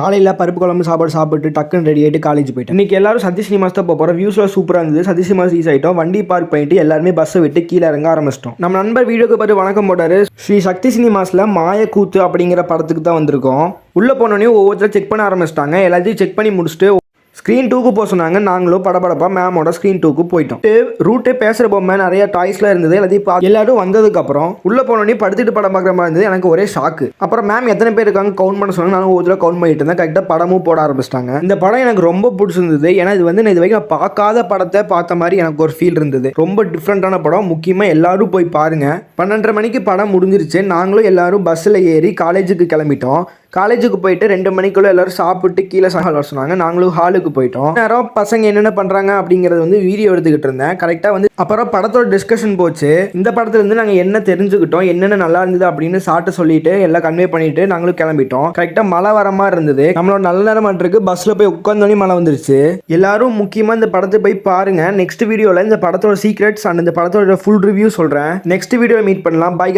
காலையில் பருப்பு குழம்பு சாப்பிட்டு டக்குன்னு ரெடி ஆகிட்டு காலேஜ் போயிட்டேன். இன்னைக்கு எல்லாரும் சத்ய சினிமாஸ் தான் போகிறோம். வியூஸ்லாம் சூப்பராக இருந்தது. சத்ய சினிமாஸ் ரீச் ஆகிட்டோம். வண்டி பார்க் பண்ணிட்டு எல்லாருமே பஸ்ஸை விட்டு கீழே இறங்க ஆரம்பிச்சிட்டோம். நம்ம நண்பர் வீடியோக்கு பார்த்து வணக்கம் போட்டாரு. ஸ்ரீ சக்தி சினிமாஸில் மாயக்கூத்து அப்படிங்கிற படத்துக்கு தான் வந்திருக்கோம். உள்ளே போனோடனே ஒவ்வொருத்தரும் செக் பண்ண ஆரம்பிச்சிட்டாங்க. எல்லாத்தையும் செக் பண்ணி முடிச்சுட்டு ஸ்க்ரீன் 2க்கு போக சொன்னாங்க. நாங்களும் படபடப்பா மேமோட ஸ்க்ரீன் 2க்கு போயிட்டோம். ரூட்டு பேசுகிற பொம்மை நிறைய டாய்ஸ்லாம் இருந்தது. எல்லாத்தையும் எல்லாரும் வந்ததுக்கப்புறம் உள்ளே போனோடனே படுத்துட்டு படம் பார்க்குற மாதிரி இருந்தது. எனக்கு ஒரே ஷாக்கு. அப்புறம் மேம் எத்தனை பேர் இருக்காங்க கவுண்ட் பண்ண சொன்னாங்க. நானும் ஒவ்வொரு கவுண்ட் பண்ணிட்டு இருந்தேன். கரெக்டாக படமும் போட ஆரம்பிச்சிட்டாங்க. இந்த படம் எனக்கு ரொம்ப பிடிச்சிருந்தது. ஏன்னா இது வந்து நான் இது வரைக்கும் பார்க்காத படத்தை பார்த்த மாதிரி எனக்கு ஒரு ஃபீல் இருந்தது. ரொம்ப டிஃப்ரெண்ட்டான படம். முக்கியமாக எல்லாரும் போய் பாருங்க. 12:30 மணிக்கு படம் முடிஞ்சிருச்சு. நாங்களும் எல்லாரும் பஸ்ஸில் ஏறி காலேஜுக்கு கிளம்பிட்டோம். காலேஜுக்கு போயிட்டு 2 மணிக்குள்ளே எல்லாரும் சாப்பிட்டு கீழே சாப்பிட வர சொன்னாங்க. நாங்களும் ஹாலுக்கு போயிட்டோம். நேரம் பசங்க என்னென்ன பண்ணுறாங்க அப்படிங்கிறது வந்து வீடியோ எடுத்துக்கிட்டு இருந்தேன். கரெக்டாக வந்து அப்புறம் படத்தோட டிஸ்கஷன் போச்சு. இந்த படத்துலேருந்து நாங்கள் என்ன தெரிஞ்சுக்கிட்டோம், என்னென்ன நல்லா இருந்தது அப்படின்னு சாப்பிட்டு சொல்லிட்டு எல்லாம் கன்வே பண்ணிட்டு நாங்களும் கிளம்பிட்டோம். கரெக்டாக மழை வர மாதிரி இருந்தது. நம்மளோட நல்ல நேரம் இருக்கு. பஸ்ஸில் போய் உட்காந்தோடனே மழை வந்துருச்சு. எல்லாரும் முக்கியமாக இந்த படத்தை போய் பாருங்க. நெக்ஸ்ட் வீடியோவில் இந்த படத்தோட சீக்ரெட்ஸ் அண்ட் இந்த படத்தோட ஃபுல் ரிவ்யூ சொல்கிறேன். நெக்ஸ்ட் வீடியோவில் மீட் பண்ணலாம். பை.